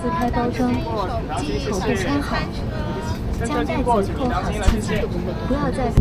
自拍包装，口不签好，将袋子扣好系紧，不要再。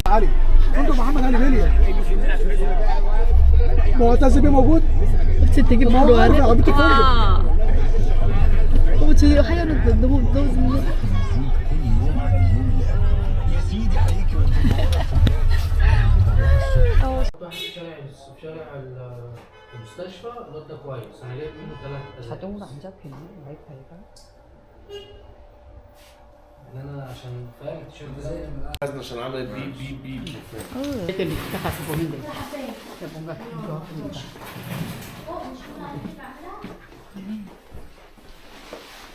علي فندق محمد علي بيليا معتز بيه موجود؟ 그치 되게 ما هو عارف 부러워하네. عربية الفندق 아. 저 하얀 옷 너무 في شارع المستشفى الواد ده كويس انا جايب منه 3000 자동으로 안 잡히네 와이파이가. ان انا عشان فاهم التيشيرت ده عشان عملت بيب بيب بيب 그때 밑에 가서 보면 돼. 뭔가 좋아 보인다.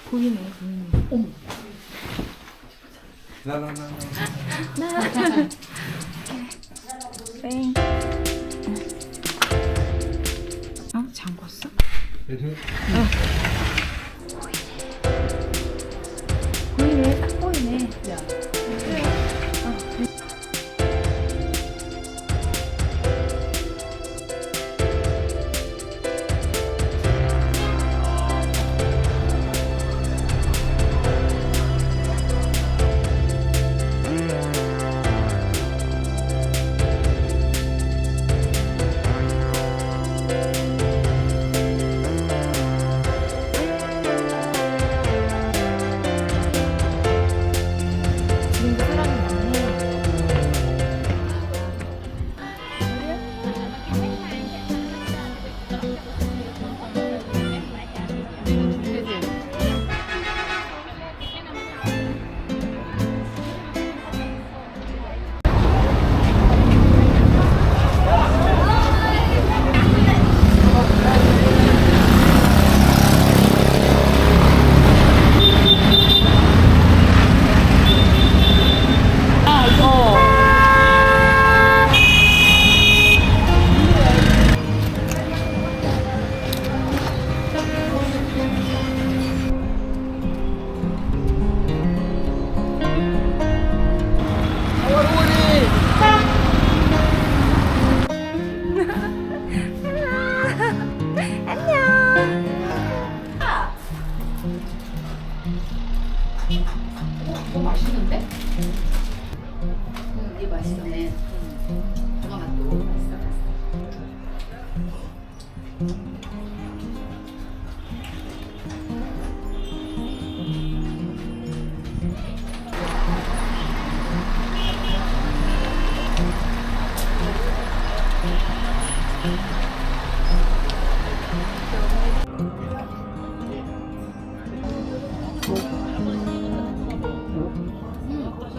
보이네 보이네. 어머. لا لا لا 뺑. 어? 잠궜어? 보이네, 딱 보이네. 지금도 사람이 많네. 맛있는데? 이게 맛있네. 토마토 맛있어.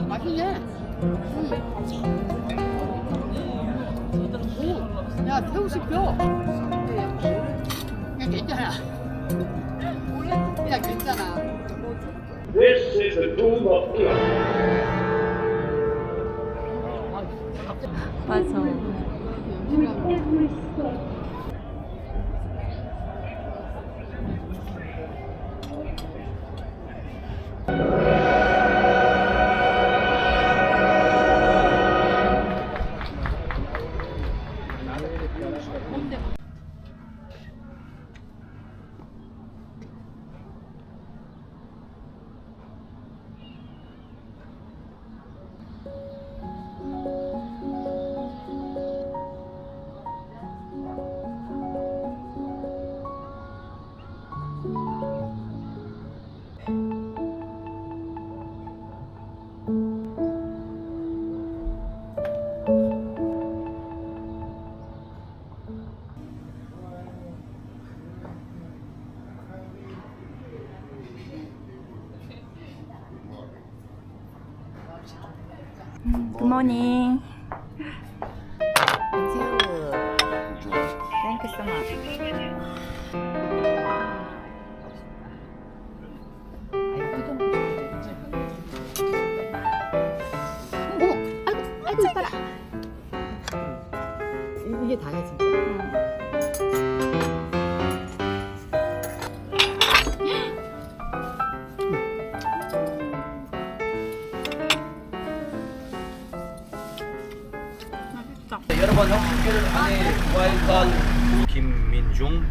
맛있네. 오, 야 새우 씹혀. 야 괜찮아. 야 괜찮아. This is the tomb of Kira. 맞아. 굿모닝. 땡큐 so much. 아이고 이뻐라. 이게 다야 진짜. 여러분 형식을 안에 와일달 김민중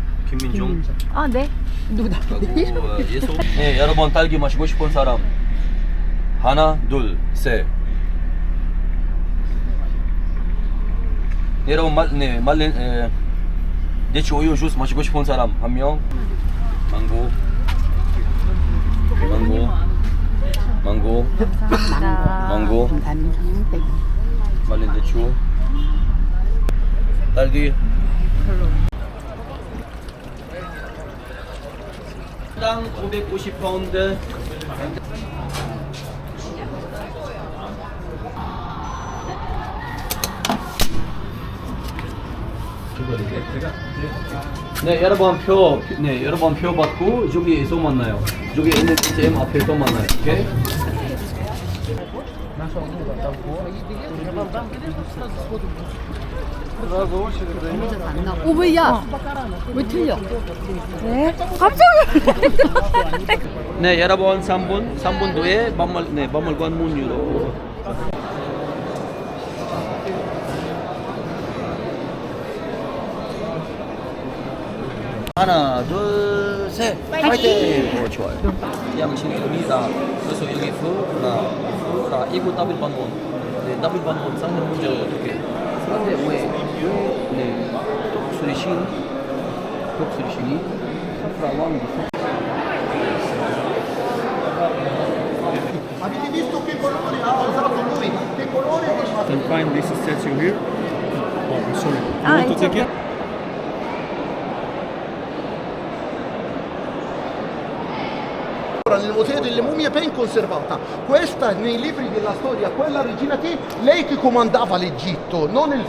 아 네. 누구다? 그리고 예소. 네 여러분 딸기 마시고 싶은 사람 하나 둘 셋. 여러분 말린 대추 우유 주스 마시고 싶은 사람 한 명. 망고 말린 대추 딸기 당 550파운드. 네 여러분 여러분 표 받고 저기에서 만나요. 저기 있는 ATM 앞에서 만나요. 오케이? 오 왜야? 왜 틀려? 네. 깜짝 놀랐네. 네 여러분 3분 뒤에 박물관 문 열어. 하나 둘 셋 파이팅! 좋아요. 양식입니다. 그래서 여기 후나 이거 더블 반원. 네 더블 반원 상대 먼저 이렇게 상대 네 독수리신 프라왕. Avete visto che colore ha usato lui? Che colore Can find this statue here. Oh, sorry. You Ah, want to it's take okay. it? nel Museo delle Mummie ben conservata. Questa nei libri della storia, quella regina che lei che comandava l'Egitto, non il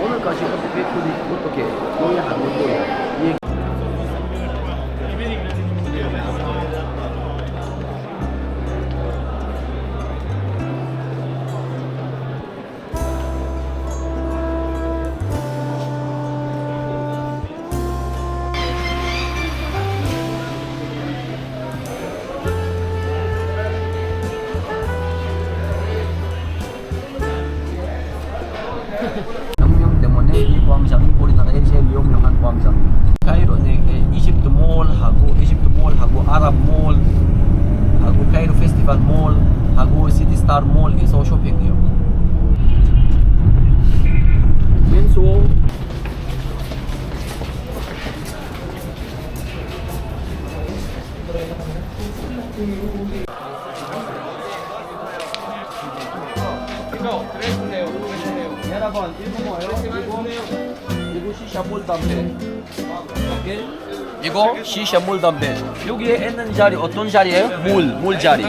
오늘까지 어떻게 여기 안 되고 혁명 때문에 이 광장이 우리나라의 제일 유명한 광장입니다. 카이로 이집트 몰하고 아랍 몰하고 카이로 페스티벌 몰하고 시티스타 몰에서 쇼핑해요. 왼손 여러분 이거 뭐예요? 이거 시샤몰 담배. 오케이? 이거 시샤몰 담배. 여기에 있는 자리 어떤 자리예요? 물 자리.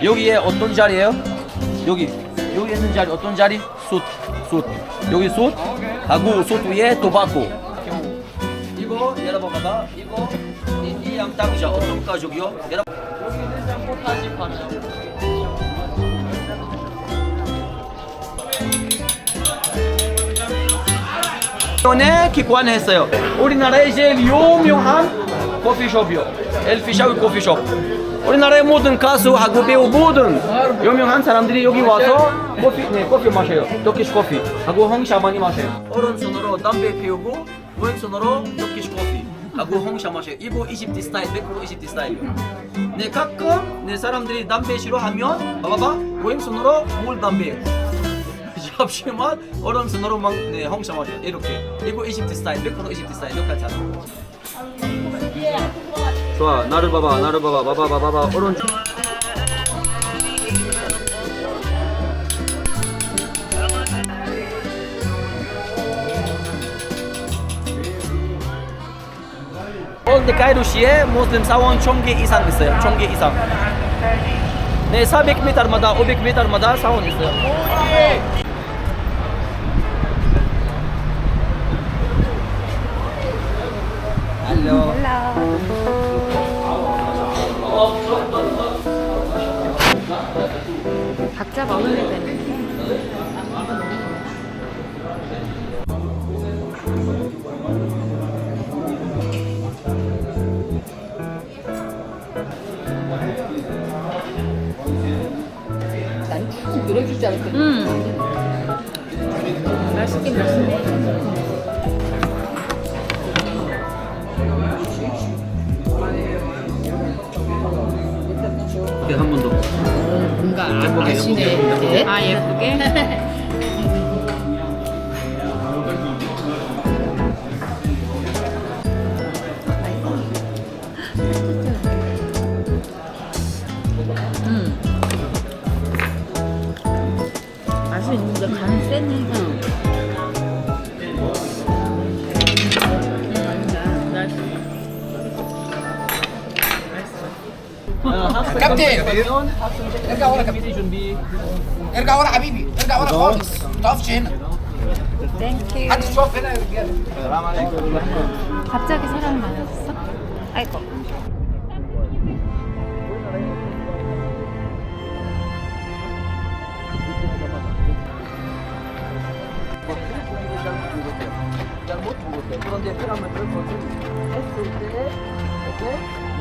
여기에 어떤 자리예요? 여기 있는 자리 어떤 자리? 숯. 여기 숯 하고 숯 위에 토바코. 이거 여러분 봐봐. 이거 이 양탕자 어떤 가죽이요? 여러분 여기는 장고 다시 파죠. 전에 기관했어요. 우리나라의 제일 유명한 커피숍이요. 엘피샤위 커피숍. 우리나라의 모든 가수하고 배우 모든 유명한 사람들이 여기 와서 커피 마셔요. 터키시 커피 하고 홍차 많이 마셔요. 오른손으로 담배 피우고 왼손으로 터키시 커피 하고 홍차 마셔요. 이거 이집트 스타일, 100% 이집트 스타일이요. 네 가끔 네 사람들이 담배 싫어하면 봐봐 왼손으로 물 담배. 잠시만 오른손으로 막 홍차 마셔 이렇게. 이거 이집트 스타일 100% 이집트 스타일 이렇게 하잖아. 좋아 나를 봐봐 오른쪽 그런데 카이루시에 모슬림 사원 1000개 이상 있어요. 1000개 이상. 네, 400m마다 500m마다 사원 있어요. Hello. 각자 먹으면 되는. 난 툭 늘어줄 줄 알았더니. 맛있긴 맛있네. 이렇게 한 번 더. 뭔가 아시네. 이렇게. 아 예쁘게. 맛이 있는데 간이 세네. كابتن ارجع ورا كابتن جنبي ارجع ورا حبيبي ارجع ورا خالص ما تقفش هنا محدش يقف هنا يا رجاله 갑자기 사람이 많아졌어? 아이고. 그런데 피라미드를 했을 때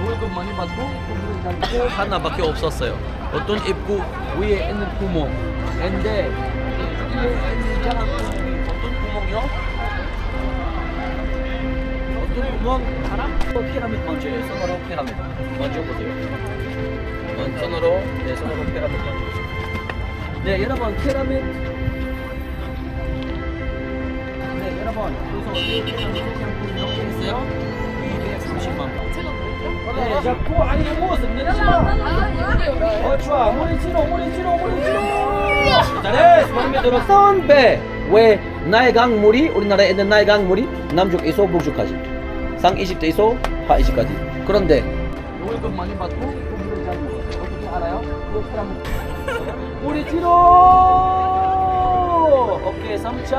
월급 많이 받고 구멍을 잡고 하나밖에 없었어요. 어떤 입구 위에 있는 구멍, 근데 위에 있는 작은 구멍이 어떤 구멍이요? 어떤 구멍 사람? 피라미드 먼저예요. 손으로 피라미드 먼저 보세요. 손으로 손으로 피라미드 먼저 보세요. 네, 여러분 피라미드. 네, 여러분 그래서 이 피라미드 몇개 있어요? 230만. 네, 잡고 아니 모습 내리지 마. 좋아. 머리 뒤로. 잘했어. 마음에 들어. 선배. 왜 나의 강물이 우리나라에 있는 나의 강물이 남쪽에서 북쪽까지 상 20대에서 하 20까지. 그런데 월급 많이 받고 공부를 잘 못해요. 어떻게 알아요? 머리 뒤로. 어깨 3차.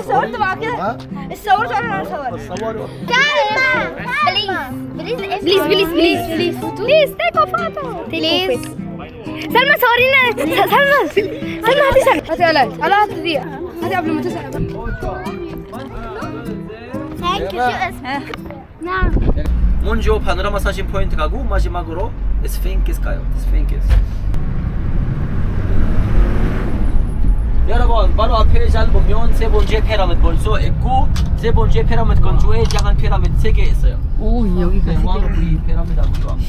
صورت مع كده صورت ولا صور بليز take a photo بليز سلمى صورينا سلمى هاتي سلمى هاتي هاتي دي هاتي قبل ما تسأل نعم 먼저 파노라마 사진 포인트 가고 마지막으로 스핑크스 가요. 스핑크스. 여러분 바로 앞에 잘 보면 세 번째 피라미드 볼 수 있고 세 번째 피라미드 근처에 작은 피라미드 3개 있어요. 오, 여기가 네, 왕이 피라미드하고도 함께.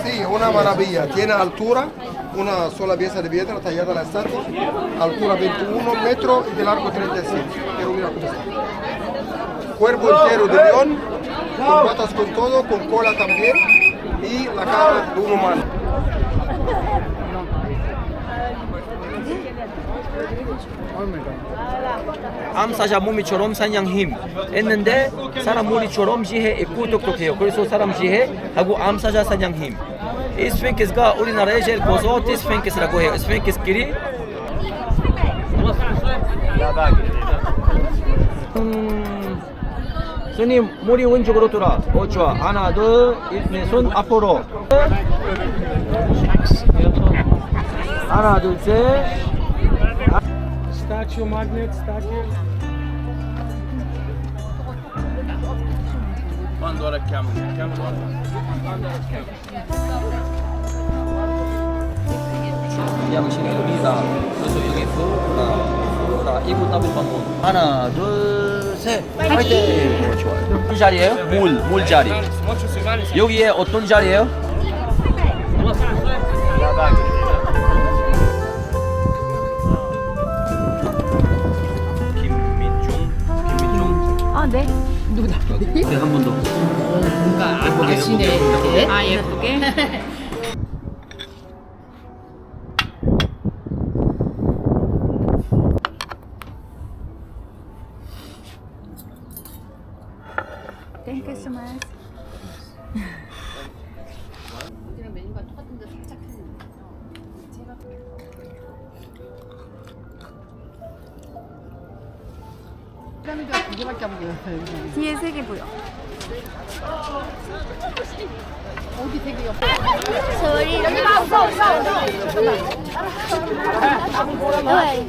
Sí, una maravilla. Tiene altura, una sola pieza de piedra tallada a la estatua, altura 21 metros y de largo 37. Pero mira cómo está. Cuerpo entero de león, con patas con todo, con cola también y la cara de un humano. 암사자 몸이처럼 사냥 힘 했는데 사람 머리처럼 지혜 있고 똑똑해요. 그래서 사람 지혜하고 암사자 사냥 힘. 이 스핑크스가 우리나라에 제일 고소한 스핑크스라고 해요. 스핑크스끼리 손님 머리 왼쪽으로 돌아. 좋아. 하나 둘 네, 손 앞으로. 하나 둘 셋. Statue magnet, statue. Quando ora chiamo? Andiamo 신경이다. 그래서 여기 나 이분 더블 방문. 하나 둘 셋. 화이팅. 좋아요. 어떤 자리예요? 물 자리. 여기에 어떤 자리예요? 아, 네. 네, 한 번 더. 뭔가 아시네. 이렇게. 아, 예쁘게. Thank you so much. 메뉴가 똑같은데 살짝 했는데. 제가 피라미드가 두 개밖에 안 보여요. 뒤에 3개 보여. 어디 되게 옆에. 소리 여기 없어. 네.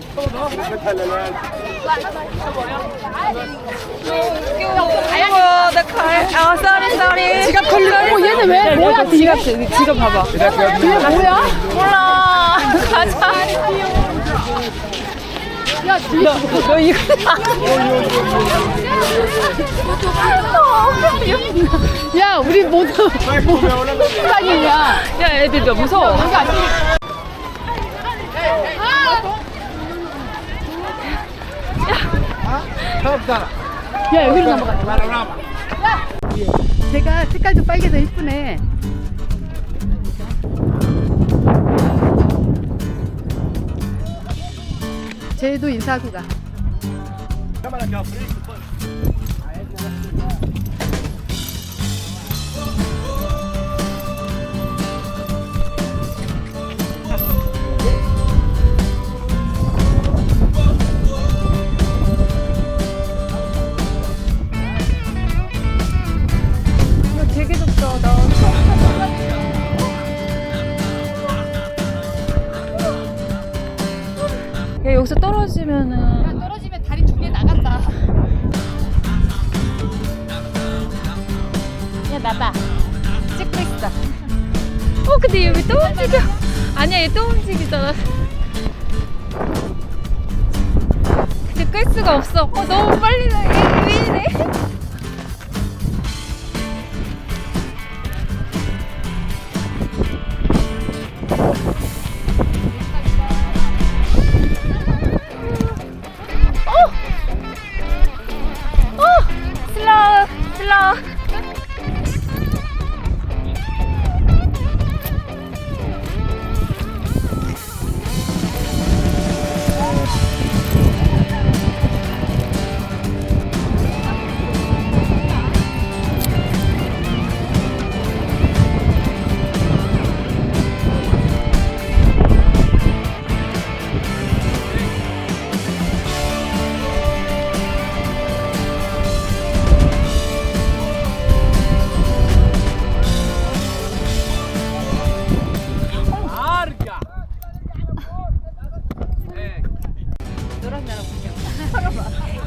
아이고, 나 갈. 쏘리. 지갑 걸리고 얘는 왜? 뭐야? 지갑 봐봐. 뒤에 뭐야? 몰라. 가자. 야, 뒤에 너 이거. 야, 우리 모두 다니냐? 야, 애들 너 무서워. 야, 여기로 넘어가자. 제가 색깔도 빨개서 이쁘네. 쟤도 인사하고 가. 이거 되게 좁다. 나 야, 여기서 떨어지면은 떨어지면 다리 두 개 나간다. 야, 나봐. 찍고 있어. 근데 여기 또 움직여. 아니야, 얘 또 움직이잖아. 근데 끌 수가 없어. 너무 빨리 나. 얘 왜 이래? 슬로우, 슬로우.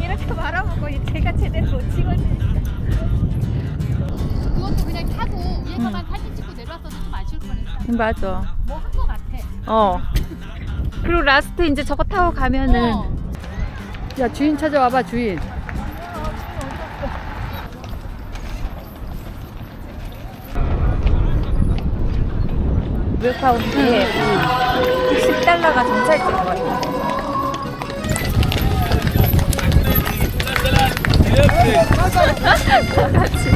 이렇게 바라보고 제가 제대로 못 찍어주니까. 그것도 그냥 타고 위에서만 사진 찍고 내려왔어도 좀 아쉬울 뻔했다. 맞아. 뭐 한 거 같아. 그리고 라스트 이제 저거 타고 가면은. 야, 주인 찾아와봐, 주인. 뮤카 온게 10달러가 좀 찰 것 같아. 같이.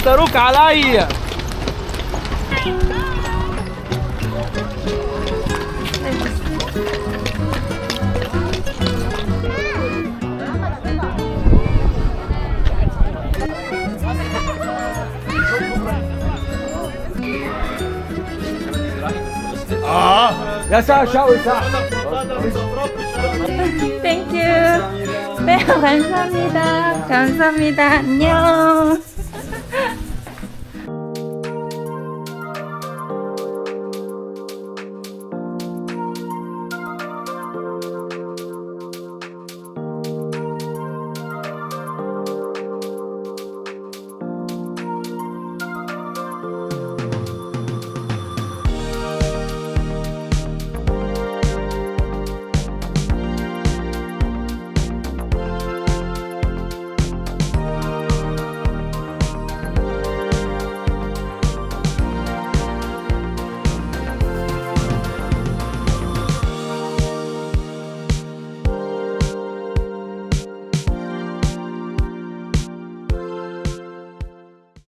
اختاروك عليا. يا ساعة شاوي ساعة. Thank you. 네, 감사합니다. 감사합니다. 안녕.